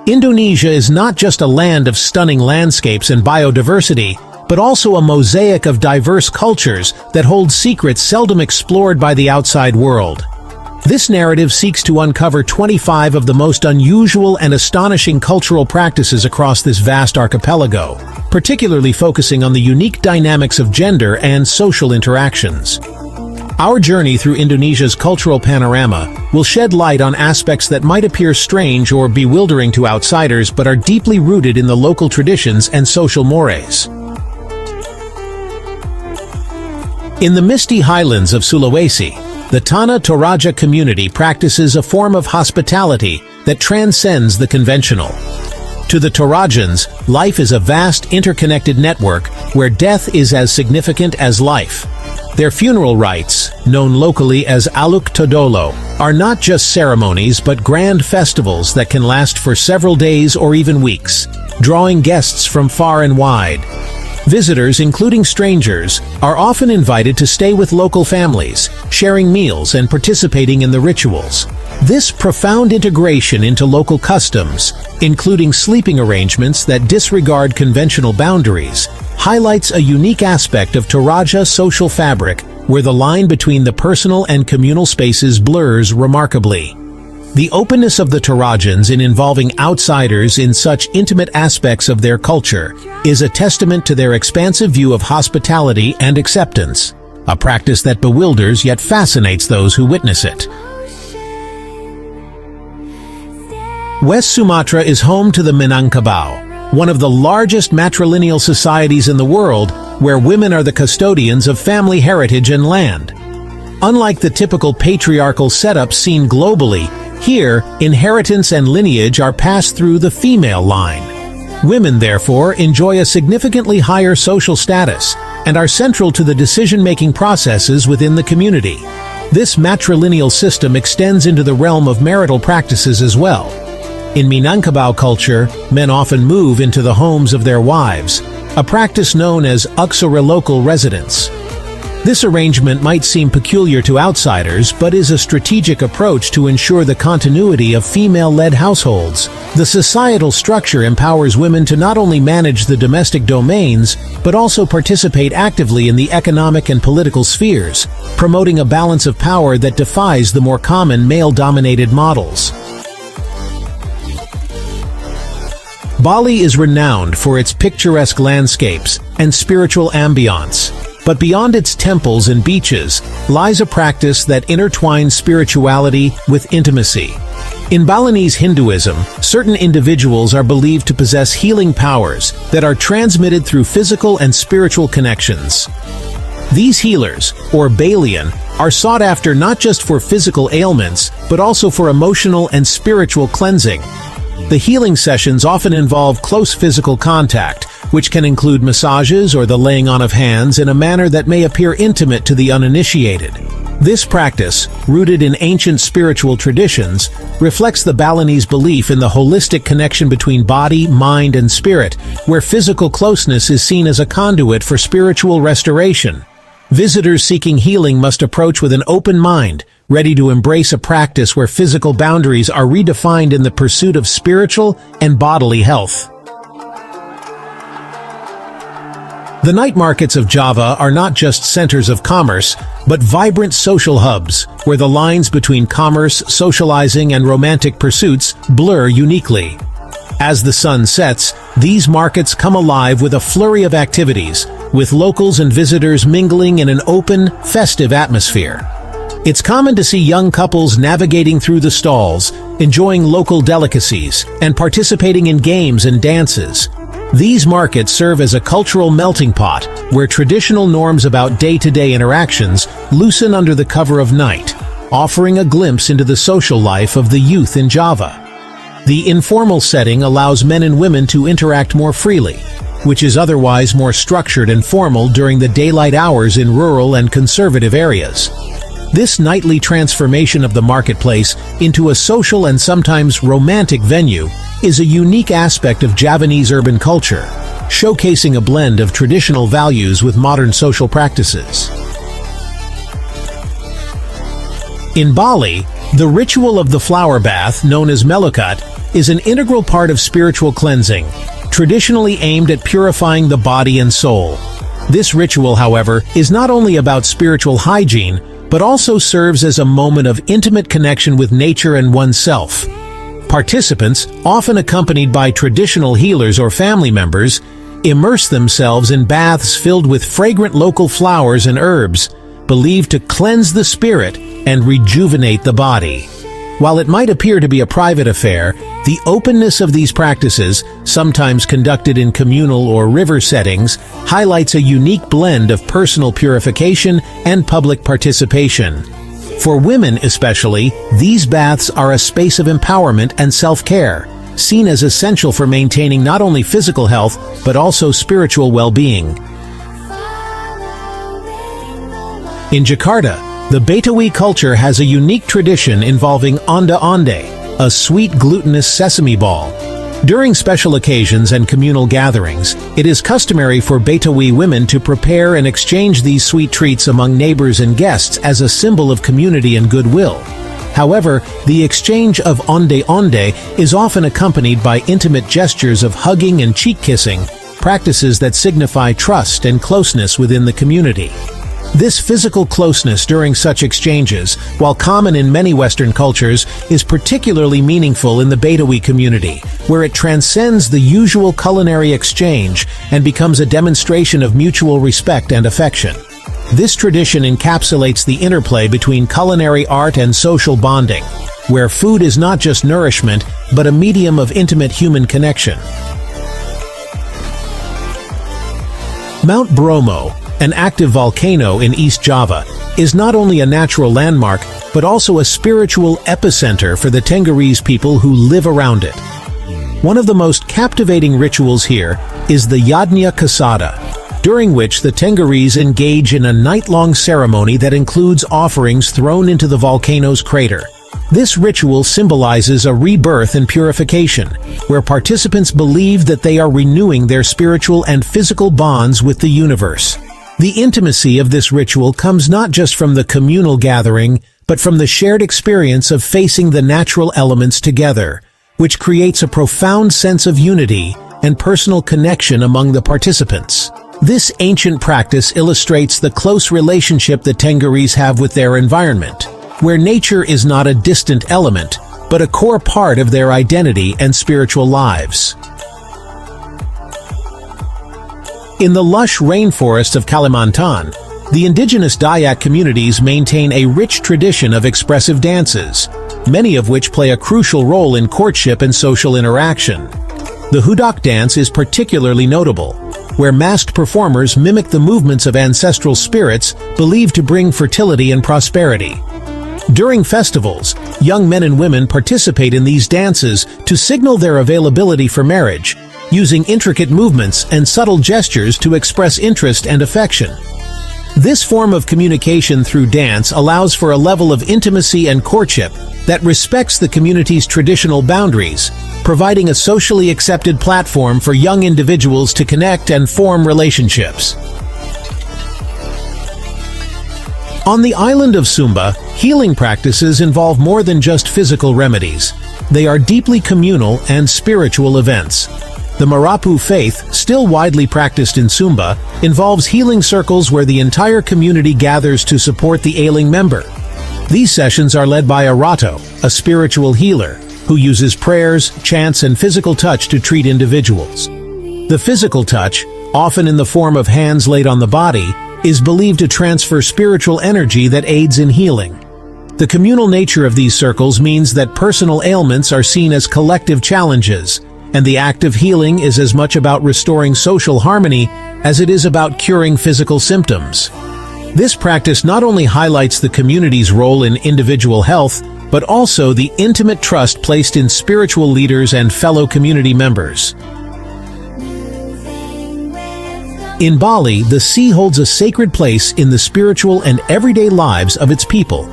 Indonesia is not just a land of stunning landscapes and biodiversity, but also a mosaic of diverse cultures that hold secrets seldom explored by the outside world. This narrative seeks to uncover 25 of the most unusual and astonishing cultural practices across this vast archipelago, particularly focusing on the unique dynamics of gender and social interactions. Our journey through Indonesia's cultural panorama will shed light on aspects that might appear strange or bewildering to outsiders but are deeply rooted in the local traditions and social mores. In the misty highlands of Sulawesi, the Tanah Toraja community practices a form of hospitality that transcends the conventional. To the Torajans, life is a vast interconnected network where death is as significant as life. Their funeral rites, known locally as Aluk Todolo, are not just ceremonies but grand festivals that can last for several days or even weeks, drawing guests from far and wide. Visitors, including strangers, are often invited to stay with local families, sharing meals and participating in the rituals. This profound integration into local customs, including sleeping arrangements that disregard conventional boundaries, highlights a unique aspect of Toraja social fabric where the line between the personal and communal spaces blurs remarkably. The openness of the Torajans in involving outsiders in such intimate aspects of their culture is a testament to their expansive view of hospitality and acceptance, a practice that bewilders yet fascinates those who witness it. West Sumatra is home to the Minangkabau, one of the largest matrilineal societies in the world, where women are the custodians of family heritage and land. Unlike the typical patriarchal setup seen globally, here, inheritance and lineage are passed through the female line. Women, therefore, enjoy a significantly higher social status and are central to the decision-making processes within the community. This matrilineal system extends into the realm of marital practices as well. In Minangkabau culture, men often move into the homes of their wives, a practice known as local residence. This arrangement might seem peculiar to outsiders, but is a strategic approach to ensure the continuity of female-led households. The societal structure empowers women to not only manage the domestic domains, but also participate actively in the economic and political spheres, promoting a balance of power that defies the more common male-dominated models. Bali is renowned for its picturesque landscapes and spiritual ambiance. But beyond its temples and beaches lies a practice that intertwines spirituality with intimacy. In Balinese Hinduism, certain individuals are believed to possess healing powers that are transmitted through physical and spiritual connections. These healers, or Balian, are sought after not just for physical ailments, but also for emotional and spiritual cleansing. The healing sessions often involve close physical contact, which can include massages or the laying on of hands in a manner that may appear intimate to the uninitiated. This practice, rooted in ancient spiritual traditions, reflects the Balinese belief in the holistic connection between body, mind, and spirit, where physical closeness is seen as a conduit for spiritual restoration. Visitors seeking healing must approach with an open mind, ready to embrace a practice where physical boundaries are redefined in the pursuit of spiritual and bodily health. The night markets of Java are not just centers of commerce, but vibrant social hubs, where the lines between commerce, socializing, and romantic pursuits blur uniquely. As the sun sets, these markets come alive with a flurry of activities, with locals and visitors mingling in an open, festive atmosphere. It's common to see young couples navigating through the stalls, enjoying local delicacies, and participating in games and dances. These markets serve as a cultural melting pot, where traditional norms about day-to-day interactions loosen under the cover of night, offering a glimpse into the social life of the youth in Java. The informal setting allows men and women to interact more freely, which is otherwise more structured and formal during the daylight hours in rural and conservative areas. This nightly transformation of the marketplace into a social and sometimes romantic venue is a unique aspect of Javanese urban culture, showcasing a blend of traditional values with modern social practices. In Bali, the ritual of the flower bath, known as melukat, is an integral part of spiritual cleansing, traditionally aimed at purifying the body and soul. This ritual, however, is not only about spiritual hygiene, but also serves as a moment of intimate connection with nature and oneself. Participants, often accompanied by traditional healers or family members, immerse themselves in baths filled with fragrant local flowers and herbs, believed to cleanse the spirit and rejuvenate the body. While it might appear to be a private affair, the openness of these practices, sometimes conducted in communal or river settings, highlights a unique blend of personal purification and public participation. For women especially, these baths are a space of empowerment and self-care, seen as essential for maintaining not only physical health, but also spiritual well-being. In Jakarta, the Betawi culture has a unique tradition involving onde-onde, a sweet glutinous sesame ball. During special occasions and communal gatherings, it is customary for Betawi women to prepare and exchange these sweet treats among neighbors and guests as a symbol of community and goodwill. However, the exchange of onde-onde is often accompanied by intimate gestures of hugging and cheek kissing, practices that signify trust and closeness within the community. This physical closeness during such exchanges, while common in many Western cultures, is particularly meaningful in the Betawi community, where it transcends the usual culinary exchange and becomes a demonstration of mutual respect and affection. This tradition encapsulates the interplay between culinary art and social bonding, where food is not just nourishment, but a medium of intimate human connection. Mount Bromo, an active volcano in East Java, is not only a natural landmark, but also a spiritual epicenter for the Tenggerese people who live around it. One of the most captivating rituals here is the Yajna Kasada, during which the Tenggerese engage in a night-long ceremony that includes offerings thrown into the volcano's crater. This ritual symbolizes a rebirth and purification, where participants believe that they are renewing their spiritual and physical bonds with the universe. The intimacy of this ritual comes not just from the communal gathering, but from the shared experience of facing the natural elements together, which creates a profound sense of unity and personal connection among the participants. This ancient practice illustrates the close relationship the Tenggerese have with their environment, where nature is not a distant element, but a core part of their identity and spiritual lives. In the lush rainforest of Kalimantan, the indigenous Dayak communities maintain a rich tradition of expressive dances, many of which play a crucial role in courtship and social interaction. The Hudak dance is particularly notable, where masked performers mimic the movements of ancestral spirits believed to bring fertility and prosperity. During festivals, young men and women participate in these dances to signal their availability for marriage, using intricate movements and subtle gestures to express interest and affection. This form of communication through dance allows for a level of intimacy and courtship that respects the community's traditional boundaries, providing a socially accepted platform for young individuals to connect and form relationships. On the island of Sumba, healing practices involve more than just physical remedies. They are deeply communal and spiritual events. The Marapu faith, still widely practiced in Sumba, involves healing circles where the entire community gathers to support the ailing member. These sessions are led by a Rato, a spiritual healer, who uses prayers, chants, and physical touch to treat individuals. The physical touch, often in the form of hands laid on the body, is believed to transfer spiritual energy that aids in healing. The communal nature of these circles means that personal ailments are seen as collective challenges, and the act of healing is as much about restoring social harmony as it is about curing physical symptoms. This practice not only highlights the community's role in individual health, but also the intimate trust placed in spiritual leaders and fellow community members. In Bali, the sea holds a sacred place in the spiritual and everyday lives of its people.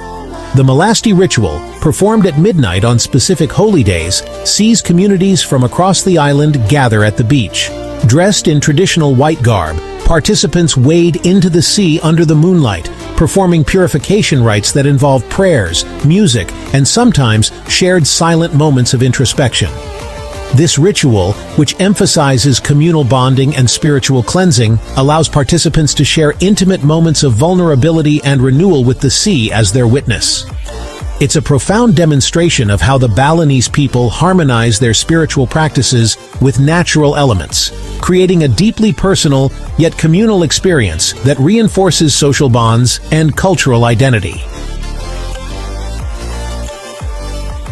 The Melasti ritual, performed at midnight on specific holy days, sees communities from across the island gather at the beach. Dressed in traditional white garb, participants wade into the sea under the moonlight, performing purification rites that involve prayers, music, and sometimes shared silent moments of introspection. This ritual, which emphasizes communal bonding and spiritual cleansing, allows participants to share intimate moments of vulnerability and renewal with the sea as their witness. It's a profound demonstration of how the Balinese people harmonize their spiritual practices with natural elements, creating a deeply personal yet communal experience that reinforces social bonds and cultural identity.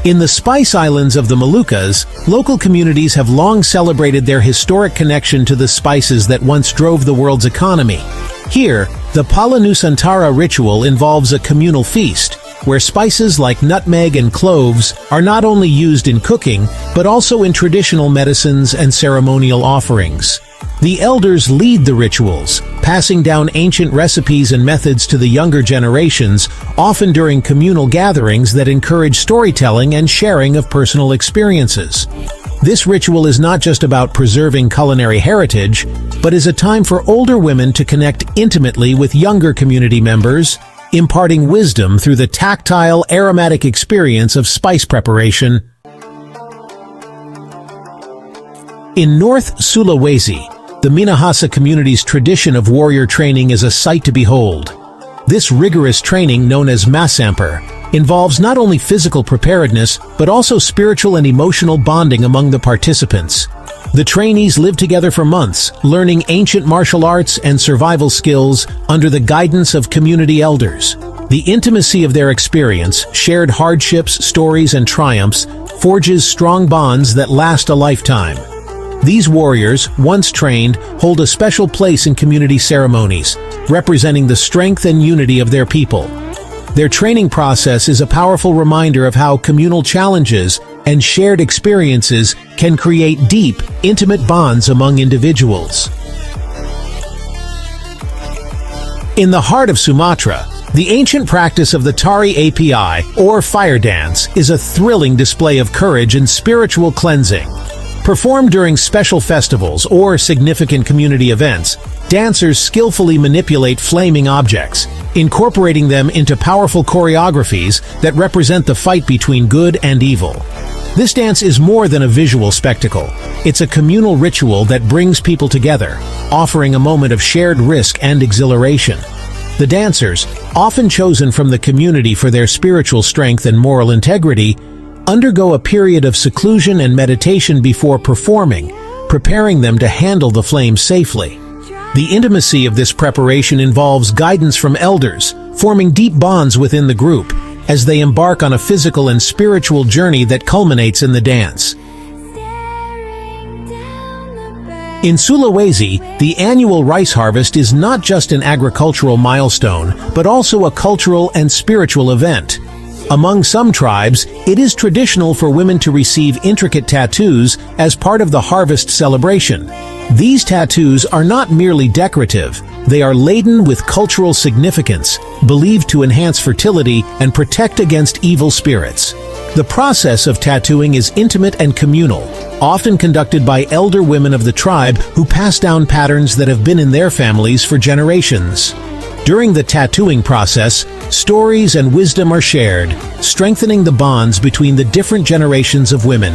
In the Spice Islands of the Moluccas, local communities have long celebrated their historic connection to the spices that once drove the world's economy. Here, the Pala Nusantara ritual involves a communal feast, where spices like nutmeg and cloves are not only used in cooking, but also in traditional medicines and ceremonial offerings. The elders lead the rituals, passing down ancient recipes and methods to the younger generations, often during communal gatherings that encourage storytelling and sharing of personal experiences. This ritual is not just about preserving culinary heritage, but is a time for older women to connect intimately with younger community members, imparting wisdom through the tactile, aromatic experience of spice preparation. In North Sulawesi, the Minahasa community's tradition of warrior training is a sight to behold. This rigorous training, known as masamper, involves not only physical preparedness, but also spiritual and emotional bonding among the participants. The trainees live together for months, learning ancient martial arts and survival skills under the guidance of community elders. The intimacy of their experience, shared hardships, stories, and triumphs, forges strong bonds that last a lifetime. These warriors, once trained, hold a special place in community ceremonies, representing the strength and unity of their people. Their training process is a powerful reminder of how communal challenges and shared experiences can create deep, intimate bonds among individuals. In the heart of Sumatra, the ancient practice of the Tari Api, or fire dance, is a thrilling display of courage and spiritual cleansing. Performed during special festivals or significant community events, dancers skillfully manipulate flaming objects, incorporating them into powerful choreographies that represent the fight between good and evil. This dance is more than a visual spectacle. It's a communal ritual that brings people together, offering a moment of shared risk and exhilaration. The dancers, often chosen from the community for their spiritual strength and moral integrity, undergo a period of seclusion and meditation before performing, preparing them to handle the flames safely. The intimacy of this preparation involves guidance from elders, forming deep bonds within the group, as they embark on a physical and spiritual journey that culminates in the dance. In Sulawesi, the annual rice harvest is not just an agricultural milestone, but also a cultural and spiritual event. Among some tribes, it is traditional for women to receive intricate tattoos as part of the harvest celebration. These tattoos are not merely decorative, they are laden with cultural significance, believed to enhance fertility and protect against evil spirits. The process of tattooing is intimate and communal, often conducted by elder women of the tribe who pass down patterns that have been in their families for generations. During the tattooing process, stories and wisdom are shared, strengthening the bonds between the different generations of women.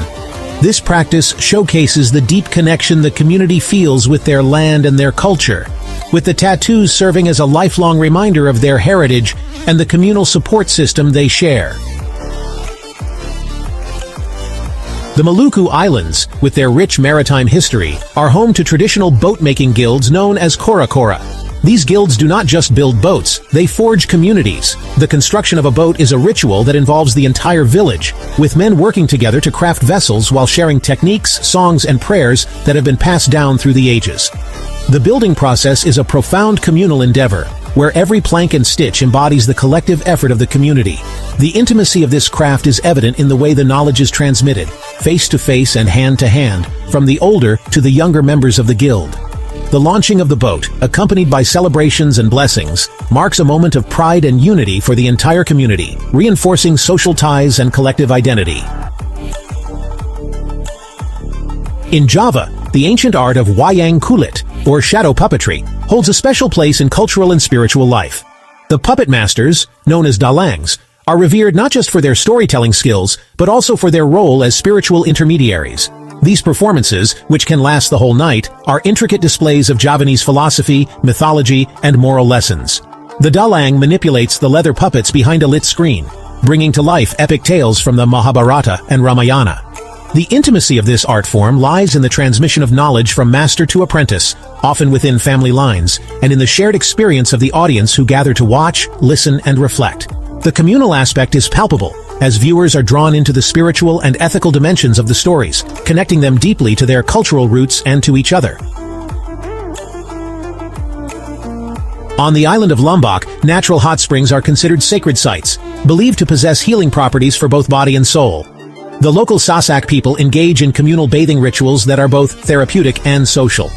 This practice showcases the deep connection the community feels with their land and their culture, with the tattoos serving as a lifelong reminder of their heritage and the communal support system they share. The Maluku Islands, with their rich maritime history, are home to traditional boat-making guilds known as kora-kora. These guilds do not just build boats, they forge communities. The construction of a boat is a ritual that involves the entire village, with men working together to craft vessels while sharing techniques, songs, and prayers that have been passed down through the ages. The building process is a profound communal endeavor, where every plank and stitch embodies the collective effort of the community. The intimacy of this craft is evident in the way the knowledge is transmitted, face to face and hand to hand, from the older to the younger members of the guild. The launching of the boat, accompanied by celebrations and blessings, marks a moment of pride and unity for the entire community, reinforcing social ties and collective identity. In Java, the ancient art of wayang kulit, or shadow puppetry, holds a special place in cultural and spiritual life. The puppet masters, known as dalangs, are revered not just for their storytelling skills, but also for their role as spiritual intermediaries. These performances, which can last the whole night, are intricate displays of Javanese philosophy, mythology, and moral lessons. The dalang manipulates the leather puppets behind a lit screen, bringing to life epic tales from the Mahabharata and Ramayana. The intimacy of this art form lies in the transmission of knowledge from master to apprentice, often within family lines, and in the shared experience of the audience who gather to watch, listen, and reflect. The communal aspect is palpable, as viewers are drawn into the spiritual and ethical dimensions of the stories, connecting them deeply to their cultural roots and to each other. On the island of Lombok, natural hot springs are considered sacred sites, believed to possess healing properties for both body and soul. The local Sasak people engage in communal bathing rituals that are both therapeutic and social.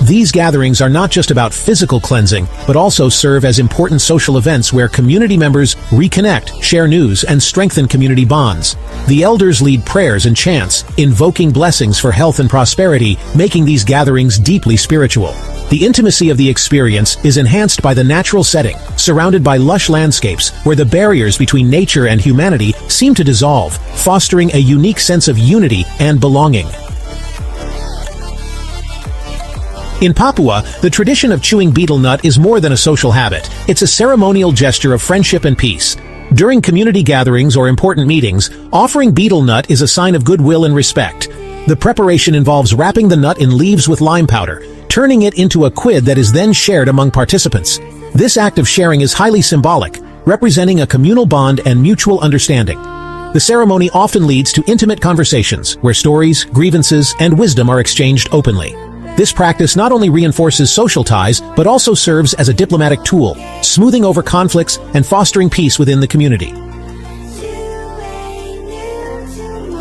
These gatherings are not just about physical cleansing, but also serve as important social events where community members reconnect, share news, and strengthen community bonds. The elders lead prayers and chants, invoking blessings for health and prosperity, making these gatherings deeply spiritual. The intimacy of the experience is enhanced by the natural setting, surrounded by lush landscapes where the barriers between nature and humanity seem to dissolve, fostering a unique sense of unity and belonging. In Papua, the tradition of chewing betel nut is more than a social habit. It's a ceremonial gesture of friendship and peace. During community gatherings or important meetings, offering betel nut is a sign of goodwill and respect. The preparation involves wrapping the nut in leaves with lime powder, turning it into a quid that is then shared among participants. This act of sharing is highly symbolic, representing a communal bond and mutual understanding. The ceremony often leads to intimate conversations, where stories, grievances, and wisdom are exchanged openly. This practice not only reinforces social ties, but also serves as a diplomatic tool, smoothing over conflicts and fostering peace within the community.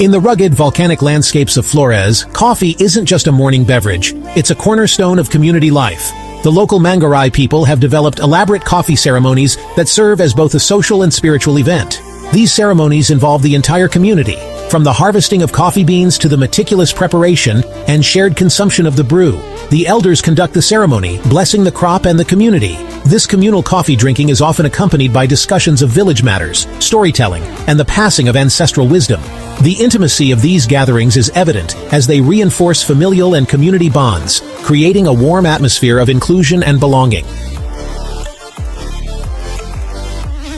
In the rugged volcanic landscapes of Flores, coffee isn't just a morning beverage, it's a cornerstone of community life. The local Manggarai people have developed elaborate coffee ceremonies that serve as both a social and spiritual event. These ceremonies involve the entire community, from the harvesting of coffee beans to the meticulous preparation and shared consumption of the brew. The elders conduct the ceremony, blessing the crop and the community. This communal coffee drinking is often accompanied by discussions of village matters, storytelling, and the passing of ancestral wisdom. The intimacy of these gatherings is evident as they reinforce familial and community bonds, creating a warm atmosphere of inclusion and belonging.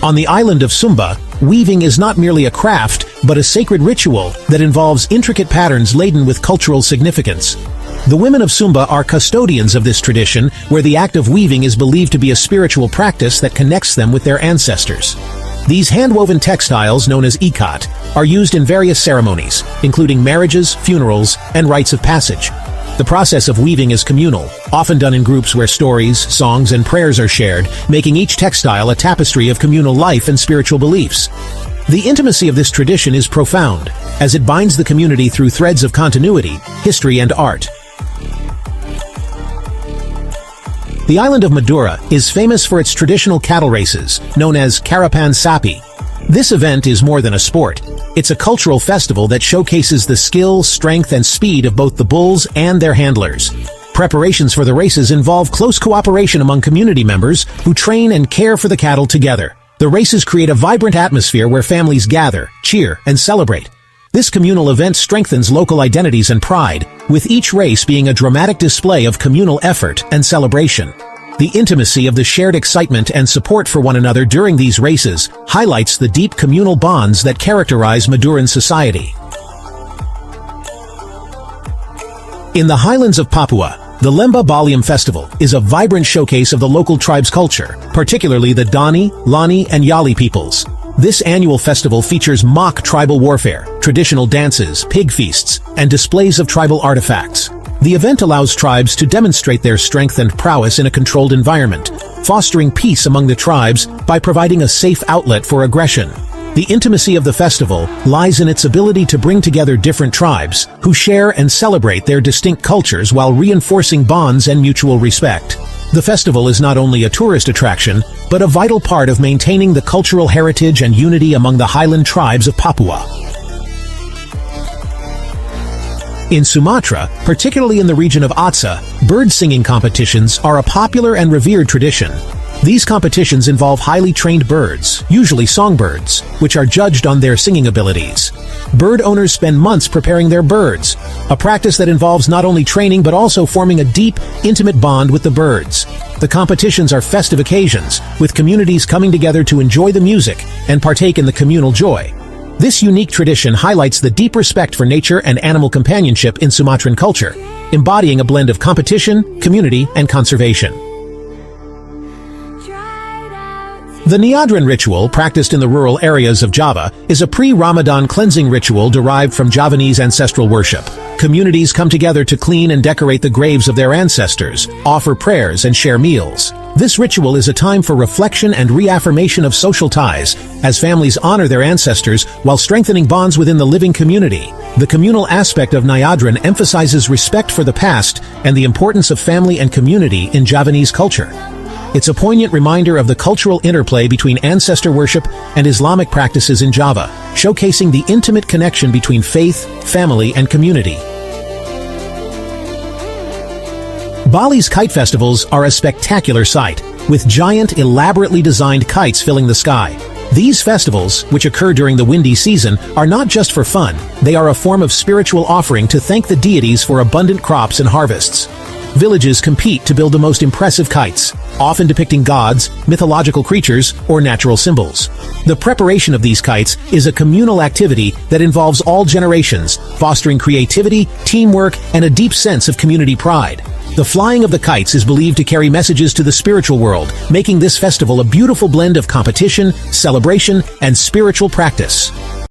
On the island of Sumba, weaving is not merely a craft, but a sacred ritual that involves intricate patterns laden with cultural significance. The women of Sumba are custodians of this tradition, where the act of weaving is believed to be a spiritual practice that connects them with their ancestors. These hand-woven textiles, known as ikat, are used in various ceremonies, including marriages, funerals, and rites of passage. The process of weaving is communal, often done in groups where stories, songs, and prayers are shared, making each textile a tapestry of communal life and spiritual beliefs. The intimacy of this tradition is profound, as it binds the community through threads of continuity, history, and art. The island of Madura is famous for its traditional cattle races, known as Karapan Sapi. This event is more than a sport. It's a cultural festival that showcases the skill, strength, and speed of both the bulls and their handlers. Preparations for the races involve close cooperation among community members who train and care for the cattle together. The races create a vibrant atmosphere where families gather, cheer, and celebrate. This communal event strengthens local identities and pride, with each race being a dramatic display of communal effort and celebration. The intimacy of the shared excitement and support for one another during these races highlights the deep communal bonds that characterize Maduran society. In the highlands of Papua, the Lemba Baliam Festival is a vibrant showcase of the local tribe's culture, particularly the Dani, Lani, and Yali peoples. This annual festival features mock tribal warfare, traditional dances, pig feasts, and displays of tribal artifacts. The event allows tribes to demonstrate their strength and prowess in a controlled environment, fostering peace among the tribes by providing a safe outlet for aggression. The intimacy of the festival lies in its ability to bring together different tribes who share and celebrate their distinct cultures while reinforcing bonds and mutual respect. The festival is not only a tourist attraction, but a vital part of maintaining the cultural heritage and unity among the highland tribes of Papua. In Sumatra, particularly in the region of Aceh, bird singing competitions are a popular and revered tradition. These competitions involve highly trained birds, usually songbirds, which are judged on their singing abilities. Bird owners spend months preparing their birds, a practice that involves not only training but also forming a deep, intimate bond with the birds. The competitions are festive occasions, with communities coming together to enjoy the music and partake in the communal joy. This unique tradition highlights the deep respect for nature and animal companionship in Sumatran culture, embodying a blend of competition, community, and conservation. The Nyadran ritual, practiced in the rural areas of Java, is a pre-Ramadan cleansing ritual derived from Javanese ancestral worship. Communities come together to clean and decorate the graves of their ancestors, offer prayers, and share meals. This ritual is a time for reflection and reaffirmation of social ties, as families honor their ancestors while strengthening bonds within the living community. The communal aspect of Nyadran emphasizes respect for the past and the importance of family and community in Javanese culture. It's a poignant reminder of the cultural interplay between ancestor worship and Islamic practices in Java, showcasing the intimate connection between faith, family, and community. Bali's kite festivals are a spectacular sight, with giant, elaborately designed kites filling the sky. These festivals, which occur during the windy season, are not just for fun. They are a form of spiritual offering to thank the deities for abundant crops and harvests. Villages compete to build the most impressive kites, often depicting gods, mythological creatures, or natural symbols. The preparation of these kites is a communal activity that involves all generations, fostering creativity, teamwork, and a deep sense of community pride. The flying of the kites is believed to carry messages to the spiritual world, making this festival a beautiful blend of competition, celebration, and spiritual practice.